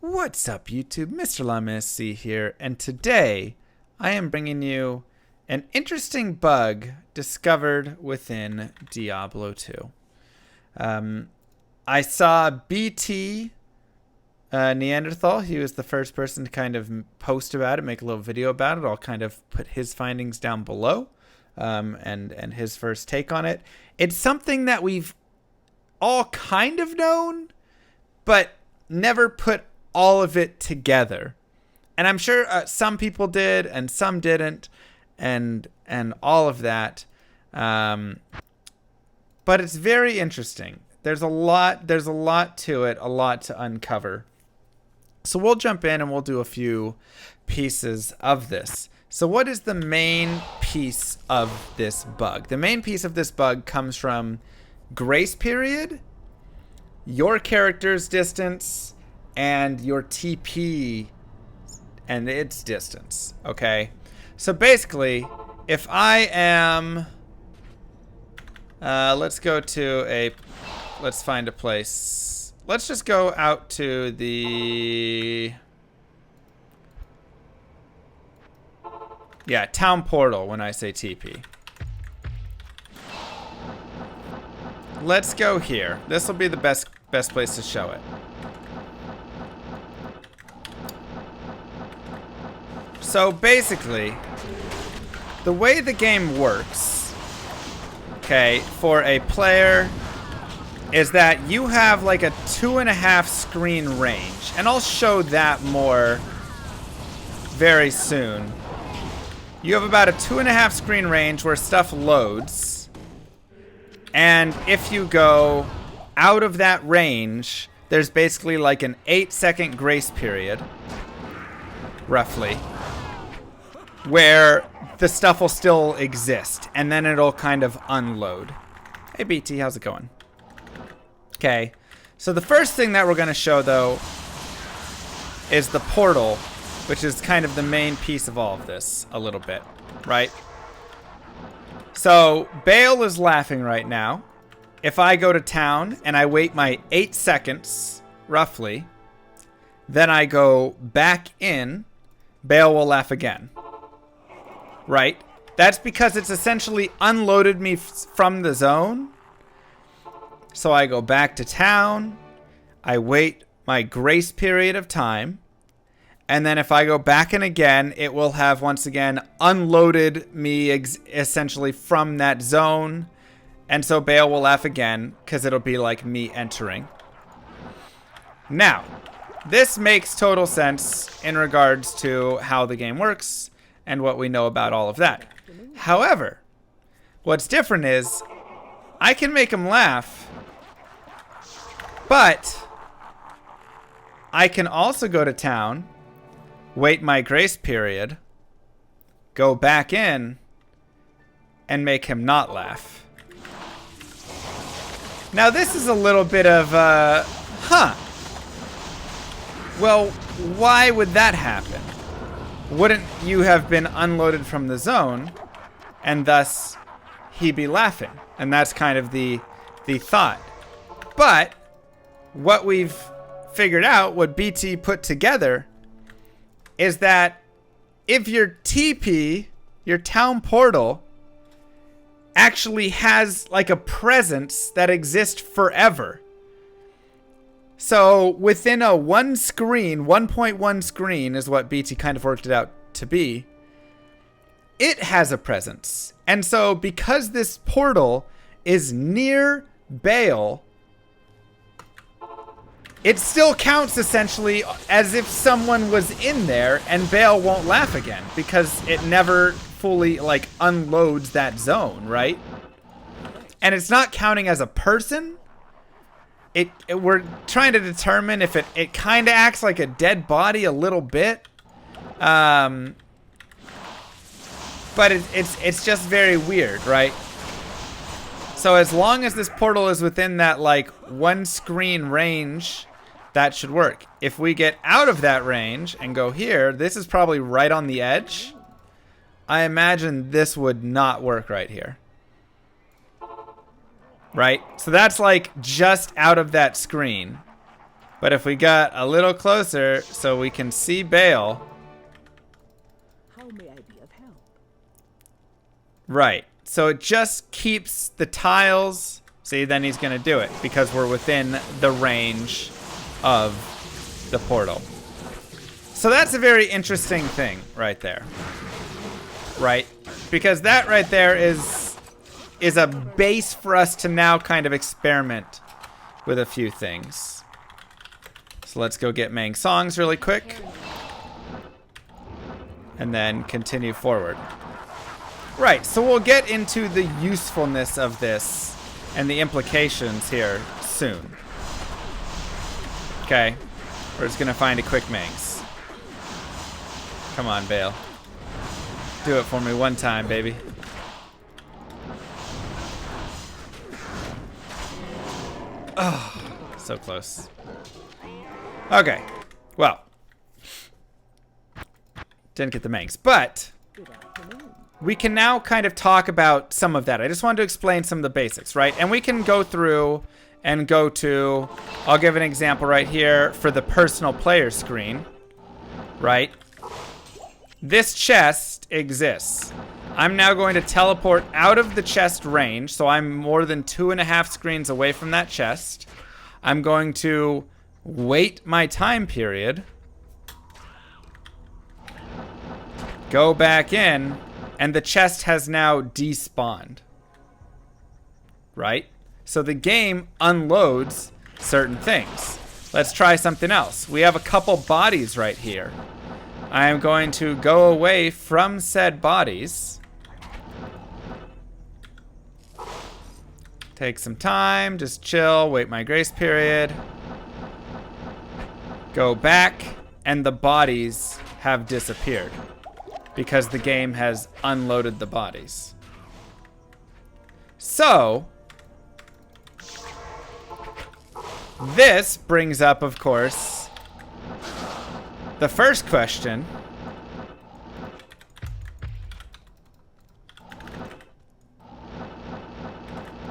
What's up, YouTube? Mr. LaMSC here, and today I am bringing you an interesting bug discovered within Diablo 2. I saw BT Neanderthal. He was the first person to kind of post about it, make a little video about it. I'll kind of put his findings down below and his first take on it. It's something that we've all kind of known, but never put all of it together. And I'm sure some people did and some didn't, and all of that. But it's very interesting. There's a lot to it, a lot to uncover. So we'll jump in and we'll do a few pieces of this. So what is the main piece of this bug? The main piece of this bug comes from grace period, your character's distance, and your TP and its distance. Okay, so basically, if I am let's find a place. Let's just go out to the town portal when I say TP. Let's go here. This will be the best place to show it. So basically, the way the game works, okay, for a player is that you have like a 2.5 screen range, and I'll show that more very soon. You have about a 2.5 screen range where stuff loads, and if you go out of that range, there's basically like an 8-second grace period, roughly, where the stuff will still exist, and then it'll kind of unload. Hey BT, how's it going? Okay, so the first thing that we're going to show, though, is the portal, which is kind of the main piece of all of this, a little bit, right? So, Bale is laughing right now. If I go to town and I wait my 8 seconds, roughly, then I go back in, Bale will laugh again. Right? That's because it's essentially unloaded me from the zone. So I go back to town. I wait my grace period of time. And then if I go back in again, it will have once again unloaded me essentially from that zone. And so Bale will laugh again because it'll be like me entering. Now, this makes total sense in regards to how the game works and what we know about all of that. However, what's different is I can make him laugh, but I can also go to town, wait my grace period, go back in, and make him not laugh. Now this is a little bit of well, why would that happen? Wouldn't you have been unloaded from the zone, and thus he be laughing? And that's kind of the thought. But what we've figured out, what BT put together, is that if your TP, your town portal, actually has like a presence that exists forever. So within a 1.1 screen is what BT kind of worked it out to be. It has a presence. And so because this portal is near Bale, it still counts essentially as if someone was in there, and Bale won't laugh again because it never fully like unloads that zone, right? And it's not counting as a person. We're trying to determine if it kind of acts like a dead body a little bit, but it's just very weird, right? So as long as this portal is within that like 1 screen range, that should work. If we get out of that range and go here, this is probably right on the edge. I imagine this would not work right here. Right? So that's like just out of that screen. But if we got a little closer so we can see Bale. How may I be of help? Right. So it just keeps the tiles. See, then he's going to do it because we're within the range of the portal. So that's a very interesting thing right there. Right? Because that right there is a base for us to now kind of experiment with a few things. So let's go get Mang Songs really quick. And then continue forward. Right, so we'll get into the usefulness of this and the implications here soon. Okay, we're just gonna find a quick Mangs. Come on, Bale. Do it for me one time, baby. Oh, so close. Okay, well. Didn't get the Mangs, but we can now kind of talk about some of that. I just wanted to explain some of the basics, right? And we can go through and go to, I'll give an example right here for the personal player screen, right? This chest exists. I'm now going to teleport out of the chest range, so I'm more than 2.5 screens away from that chest. I'm going to wait my time period, go back in, and the chest has now despawned. Right? So the game unloads certain things. Let's try something else. We have a couple bodies right here. I am going to go away from said bodies. Take some time, just chill, wait my grace period. Go back, and the bodies have disappeared because the game has unloaded the bodies. So, this brings up, of course, the first question.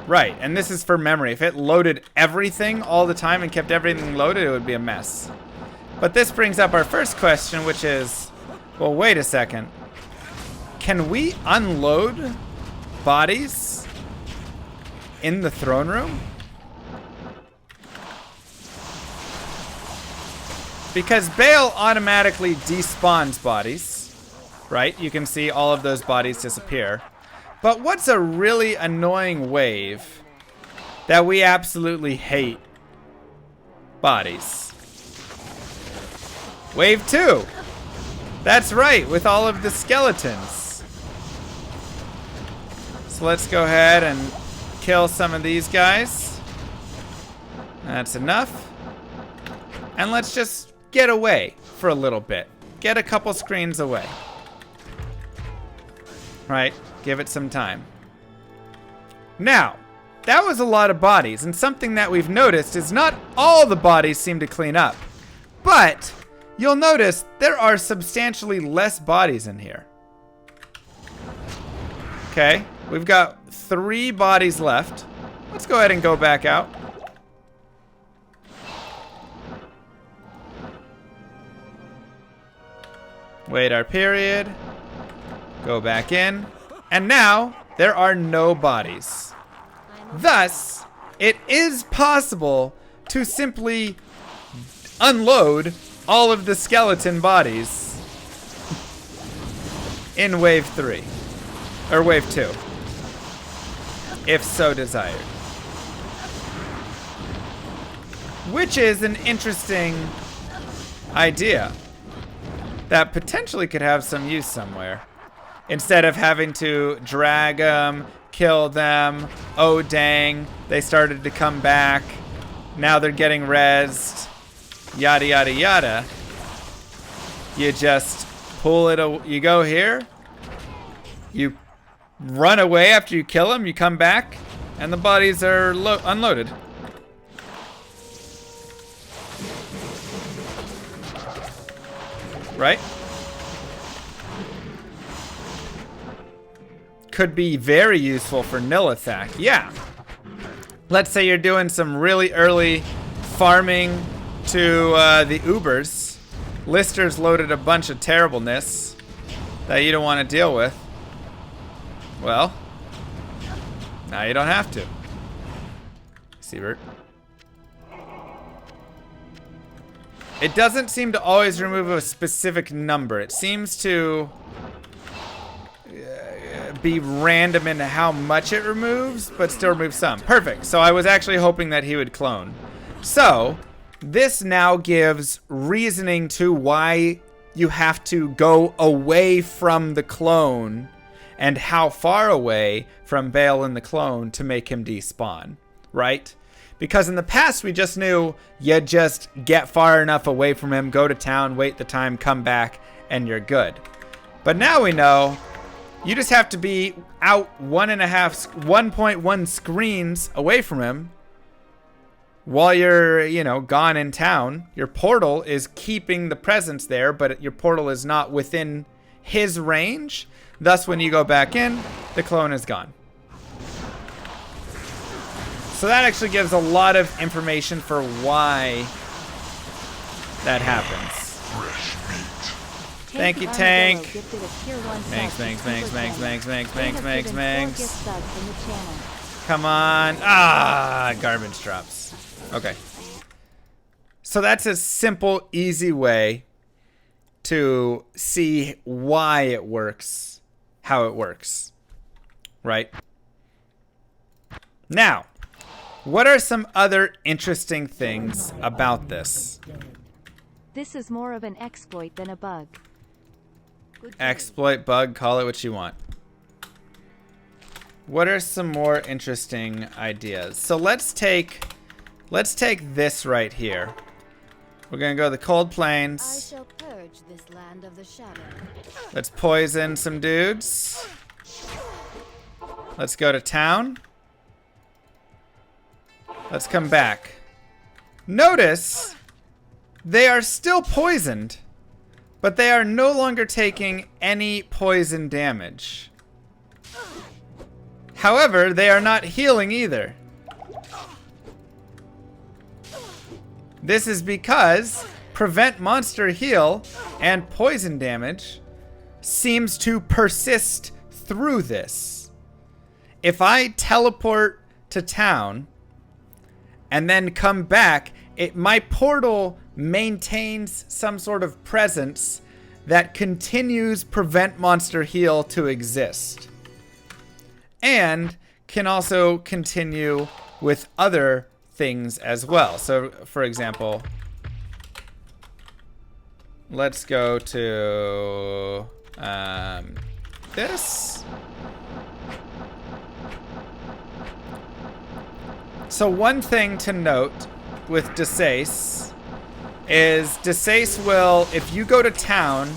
Right, and this is for memory. If it loaded everything all the time and kept everything loaded, it would be a mess. But this brings up our first question, which is, well, wait a second. Can we unload bodies in the throne room? Because Bale automatically despawns bodies, right? You can see all of those bodies disappear. But what's a really annoying wave that we absolutely hate? Bodies. Wave 2. That's right, with all of the skeletons. So let's go ahead and kill some of these guys. That's enough. And let's just get away for a little bit. Get a couple screens away. Right, give it some time. Now, that was a lot of bodies, and something that we've noticed is not all the bodies seem to clean up. But you'll notice there are substantially less bodies in here. Okay, we've got 3 bodies left. Let's go ahead and go back out. Wait our period. Go back in. And now there are no bodies. Thus, it is possible to simply unload all of the skeleton bodies in wave 3. Or wave 2. If so desired. Which is an interesting idea that potentially could have some use somewhere. Instead of having to drag them, kill them, oh dang, they started to come back, now they're getting rezzed, yada yada yada. You just pull it, you go here, you run away after you kill them, you come back, and the bodies are unloaded. Right? Could be very useful for Nilithak. Yeah. Let's say you're doing some really early farming to the Ubers. Lister's loaded a bunch of terribleness that you don't want to deal with. Well, now you don't have to. Siebert. It doesn't seem to always remove a specific number. It seems to be random in how much it removes, but still removes some. Perfect. So I was actually hoping that he would clone. So this now gives reasoning to why you have to go away from the clone and how far away from Bale and the clone to make him despawn, right? Because in the past, we just knew you just get far enough away from him, go to town, wait the time, come back, and you're good. But now we know you just have to be out 1.1 screens away from him while you're, gone in town. Your portal is keeping the presence there, but your portal is not within his range. Thus, when you go back in, the clone is gone. So that actually gives a lot of information for why that happens. Thank you, Tank. Thanks. Come on. Garbage drops. Okay. So that's a simple, easy way to see why it works, how it works, right? Now, what are some other interesting things about this? This is more of an exploit than a bug. Exploit, bug, call it what you want. What are some more interesting ideas? So let's take this right here. We're gonna go to the cold plains. I shall purge this land of the shadow. Let's poison some dudes. Let's go to town. Let's come back. Notice they are still poisoned, but they are no longer taking any poison damage. However, they are not healing either. This is because prevent monster heal and poison damage seems to persist through this. If I teleport to town and then come back, my portal maintains some sort of presence that continues prevent monster heal to exist. And can also continue with other things as well. So, for example, let's go to this. So one thing to note with Desace is Desace will, if you go to town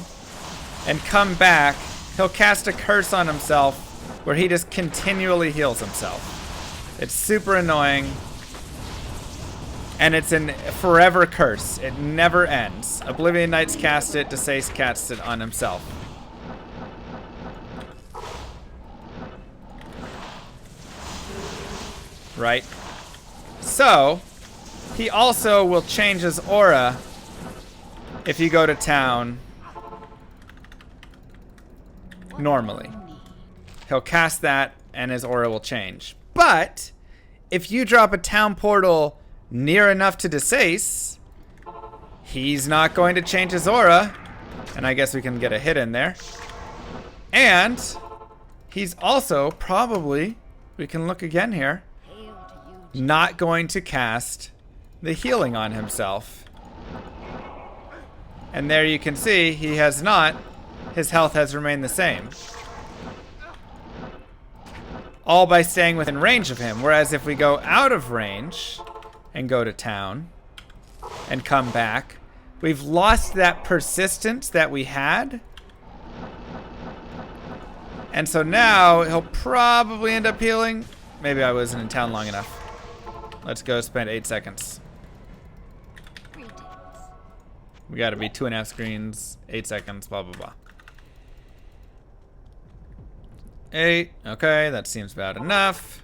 and come back, he'll cast a curse on himself where he just continually heals himself. It's super annoying. And it's a forever curse. It never ends. Oblivion Knights cast it, Desace casts it on himself. Right? So, he also will change his aura if you go to town normally. He'll cast that and his aura will change. But if you drop a town portal near enough to Desace, he's not going to change his aura. And I guess we can get a hit in there. And he's also probably, we can look again here, not going to cast the healing on himself. And there you can see he has not. His health has remained the same. All by staying within range of him. Whereas if we go out of range and go to town and come back, we've lost that persistence that we had. And so now he'll probably end up healing. Maybe I wasn't in town long enough. Let's go spend 8 seconds. We gotta be 2.5 screens, 8 seconds, blah, blah, blah. 8, okay, that seems about enough.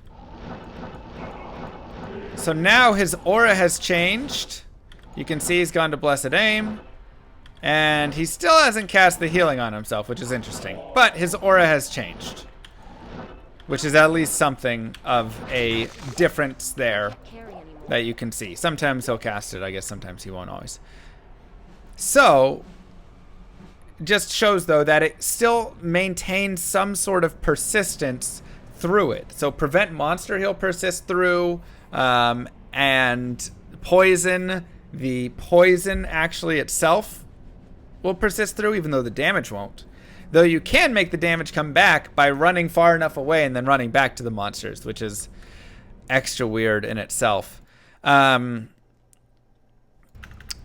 So now his aura has changed, You can see he's gone to Blessed Aim. And he still hasn't cast the healing on himself, which is interesting. But his aura has changed. Which is at least something of a difference there that you can see. Sometimes he'll cast it. I guess sometimes he won't always. So, just shows, though, that it still maintains some sort of persistence through it. So, Prevent Monster he'll persist through. And Poison, the poison actually itself will persist through, even though the damage won't. Though you can make the damage come back by running far enough away and then running back to the monsters, which is extra weird in itself.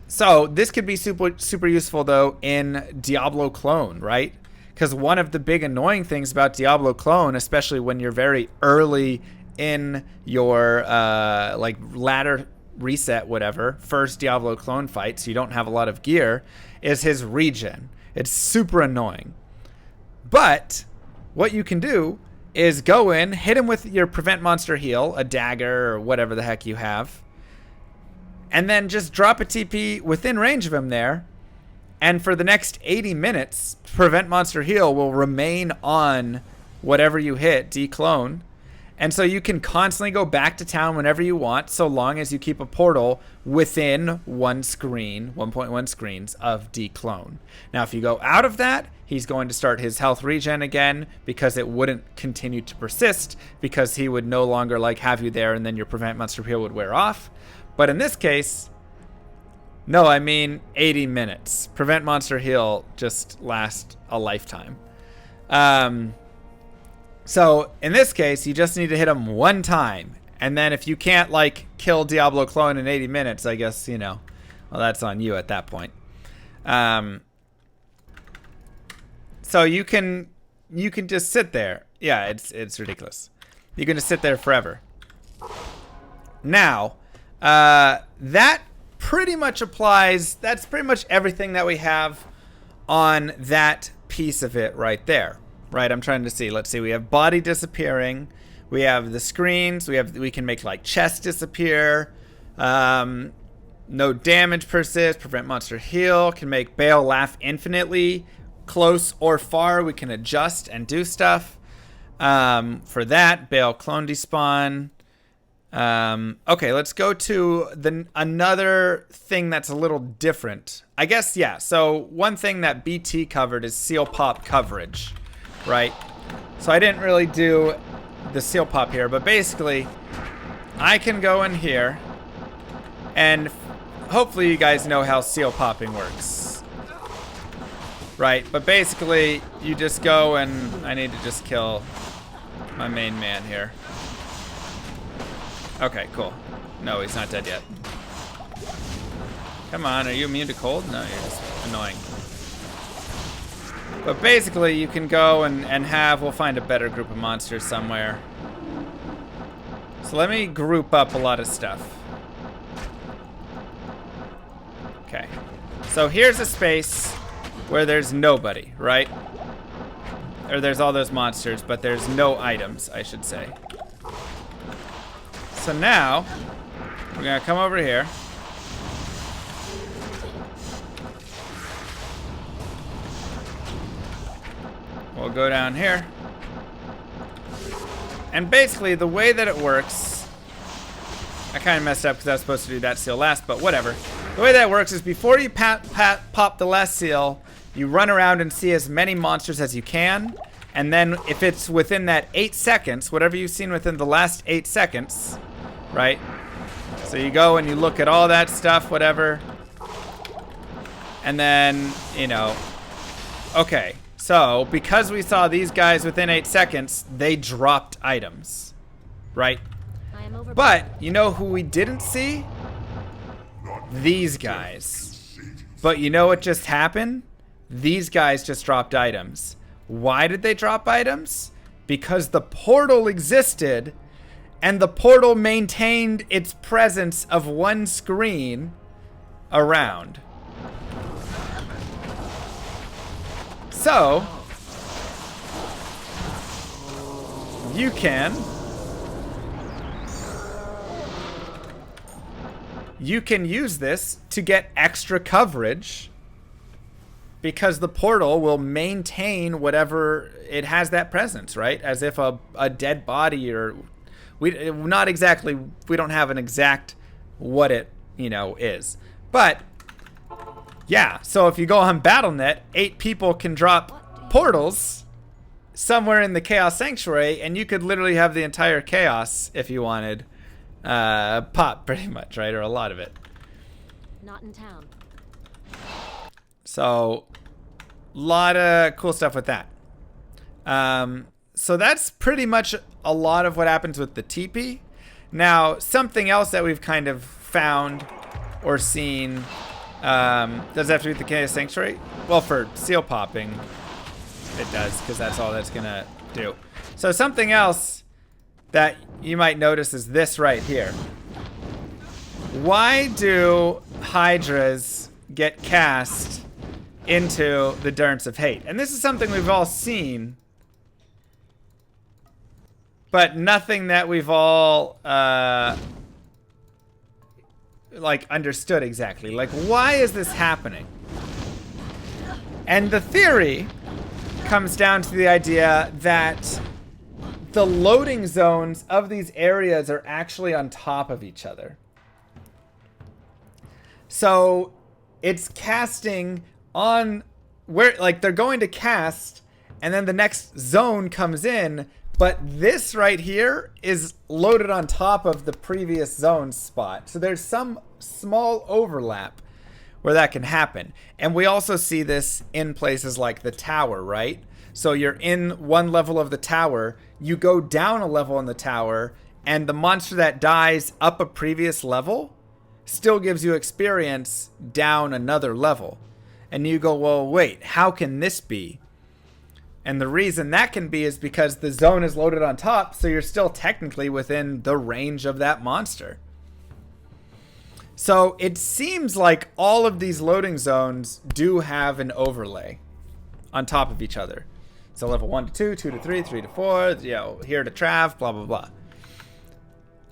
So this could be super useful, though, in Diablo Clone, right? Because one of the big annoying things about Diablo Clone, especially when you're very early in your like ladder reset, whatever, first Diablo Clone fight, so you don't have a lot of gear, is his regen. It's super annoying. But what you can do is go in, hit him with your Prevent Monster Heal, a dagger or whatever the heck you have, and then just drop a TP within range of him there. And for the next 80 minutes, Prevent Monster Heal will remain on whatever you hit, declone. And so you can constantly go back to town whenever you want, so long as you keep a portal within 1.1 screens of declone. Now, if you go out of that, he's going to start his health regen again, because it wouldn't continue to persist, because he would no longer like have you there, and then your Prevent Monster Heal would wear off. But in this case, no, I mean 80 minutes. Prevent Monster Heal just lasts a lifetime. So in this case, you just need to hit him one time. And then if you can't like kill Diablo Clone in 80 minutes, I guess, you know, well, that's on you at that point. So you can just sit there. Yeah, it's ridiculous. You can just sit there forever. Now, that pretty much applies. That's pretty much everything that we have on that piece of it right there. Right, I'm trying to see. Let's see. We have body disappearing. We have the screens. We can make like chest disappear. No damage persist. Prevent Monster Heal. Can make Bale laugh infinitely. Close or far, we can adjust and do stuff. For that, Bale clone despawn. Okay, let's go to another thing that's a little different. I guess, yeah. So one thing that BT covered is seal pop coverage. Right, so I didn't really do the seal pop here, but basically I can go in here and hopefully you guys know how seal popping works, right? But basically you just go, and I need to just kill my main man here. Okay, cool. No, he's not dead yet. Come on, are you immune to cold? No, you're just annoying. But basically, you can go and we'll find a better group of monsters somewhere. So let me group up a lot of stuff. Okay. So here's a space where there's nobody, right? Or there's all those monsters, but there's no items, I should say. So now, we're gonna come over here. We'll go down here. And basically, the way that it works, I kind of messed up because I was supposed to do that seal last, but whatever. The way that works is before you pop the last seal, you run around and see as many monsters as you can. And then if it's within that 8 seconds, whatever you've seen within the last 8 seconds, right? So you go and you look at all that stuff, whatever. And then, you know, okay. So, because we saw these guys within 8 seconds, they dropped items, right? But, you know who we didn't see? These guys. But you know what just happened? These guys just dropped items. Why did they drop items? Because the portal existed, and the portal maintained its presence of one screen around. So, you can use this to get extra coverage because the portal will maintain whatever it has that presence, right? As if a dead body or we don't have an exact what it, is. But yeah, so if you go on BattleNet, 8 people can drop portals somewhere in the Chaos Sanctuary, and you could literally have the entire chaos if you wanted pop pretty much, right? Or a lot of it. Not in town. So, a lot of cool stuff with that. So that's pretty much a lot of what happens with the teepee. Now, something else that we've kind of found or seen, does it have to be with the Chaos Sanctuary? Well, for seal popping, it does, because that's all that's gonna do. So something else that you might notice is this right here. Why do hydras get cast into the Durance of Hate? And this is something we've all seen, but nothing that we've all like understood exactly. Like, why is this happening? And the theory comes down to the idea that the loading zones of these areas are actually on top of each other. So it's casting on where, like, they're going to cast and then the next zone comes in, but this right here is loaded on top of the previous zone spot. So there's some small overlap where that can happen. And we also see this in places like the tower, right? So you're in one level of the tower, you go down a level in the tower, and the monster that dies up a previous level still gives you experience down another level. And you go, well, wait, how can this be? And the reason that can be is because the zone is loaded on top, so you're still technically within the range of that monster. So it seems like all of these loading zones do have an overlay on top of each other. So level 1 to 2, 2 to 3, 3 to 4, here to Trav, blah, blah, blah.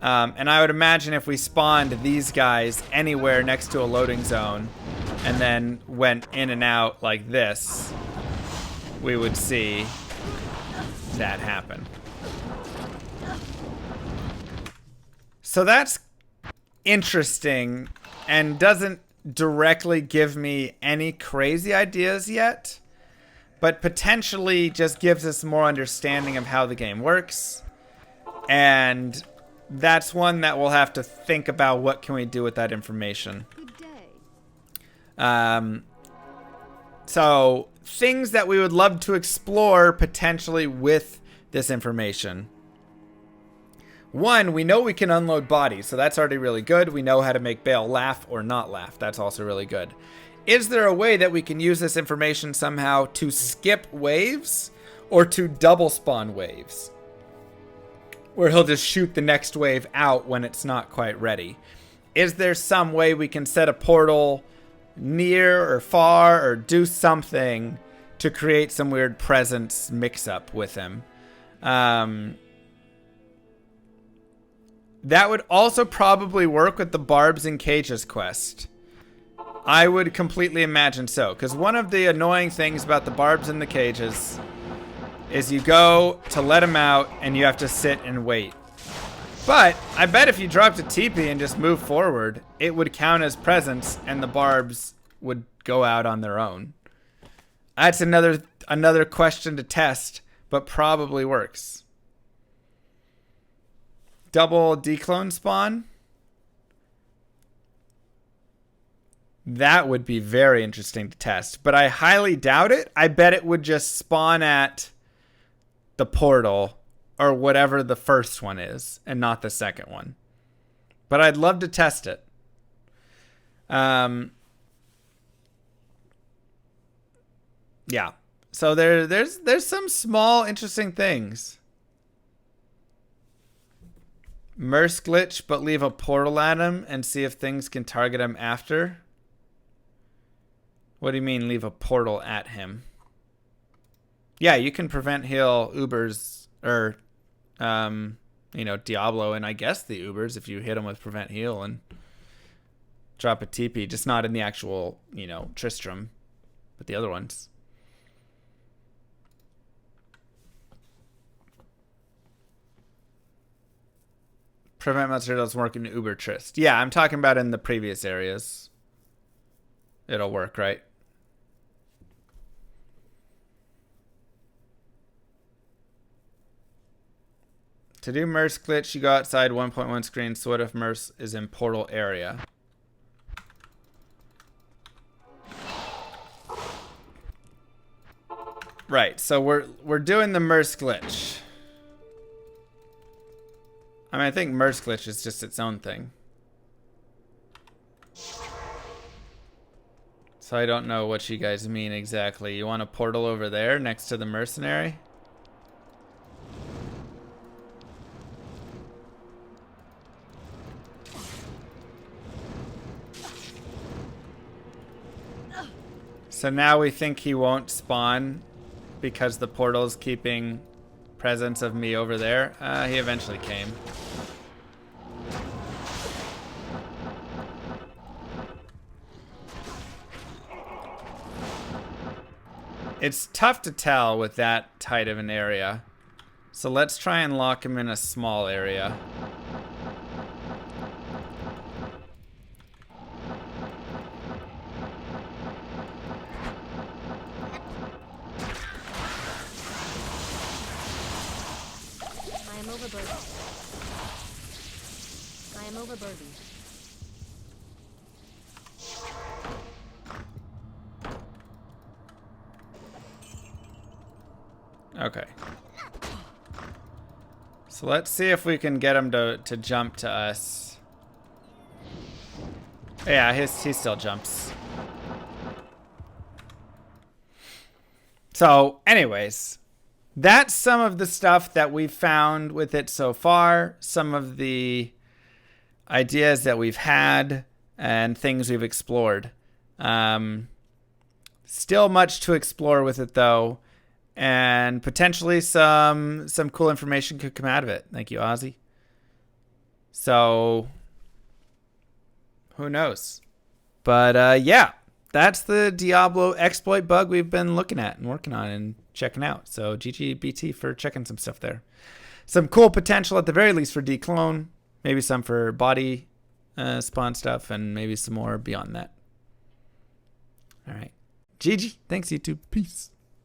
And I would imagine if we spawned these guys anywhere next to a loading zone and then went in and out like this, we would see that happen. So that's interesting and doesn't directly give me any crazy ideas yet, but potentially just gives us more understanding of how the game works. And that's one that we'll have to think about, what can we do with that information. Good day. So things that we would love to explore potentially with this information. One, we know we can unload bodies, so that's already really good. We know how to make Bale laugh or not laugh. That's also really good. Is there a way that we can use this information somehow to skip waves or to double spawn waves, where he'll just shoot the next wave out when it's not quite ready? Is there some way we can set a portal near or far or do something to create some weird presence mix-up with him? That would also probably work with the Barbs and Cages quest. I would completely imagine so, because one of the annoying things about the Barbs and the Cages is you go to let them out and you have to sit and wait. But I bet if you dropped a TP and just moved forward, it would count as presence and the Barbs would go out on their own. That's another question to test, but probably works. Double declone spawn? That would be very interesting to test, but I highly doubt it. I bet it would just spawn at the portal or whatever the first one is and not the second one. But I'd love to test it. Yeah. So there's some small interesting things. Merce glitch, but leave a portal at him and see if things can target him after. What do you mean leave a portal at him? Yeah, you can prevent heal Ubers or, Diablo and I guess the Ubers if you hit them with prevent heal and drop a TP, just not in the actual, you know, Tristram, but the other ones. Prevent monster doesn't work in Uber Trist. Yeah, I'm talking about in the previous areas. It'll work, right? To do Merce glitch, you go outside 1.1 screen. So what if Merce is in portal area? Right, so we're doing the Merce glitch. I mean, I think Merce glitch is just its own thing. So I don't know what you guys mean exactly. You want a portal over there next to the mercenary? So now we think he won't spawn because the portal's keeping presence of me over there. He eventually came. It's tough to tell with that tight of an area. So let's try and lock him in a small area. I am overburdened. I am overburdened. Okay. So let's see if we can get him to jump to us. Yeah, he still jumps. So, anyways, that's some of the stuff that we've found with it so far. Some of the ideas that we've had and things we've explored. Still much to explore with it, though. And potentially some cool information could come out of it. Thank you, Ozzy. So, who knows? But yeah, that's the Diablo exploit bug we've been looking at and working on and checking out. So GGBT for checking some stuff there. Some cool potential at the very least for declone. Maybe some for body spawn stuff, and maybe some more beyond that. All right. GG. Thanks, YouTube. Peace.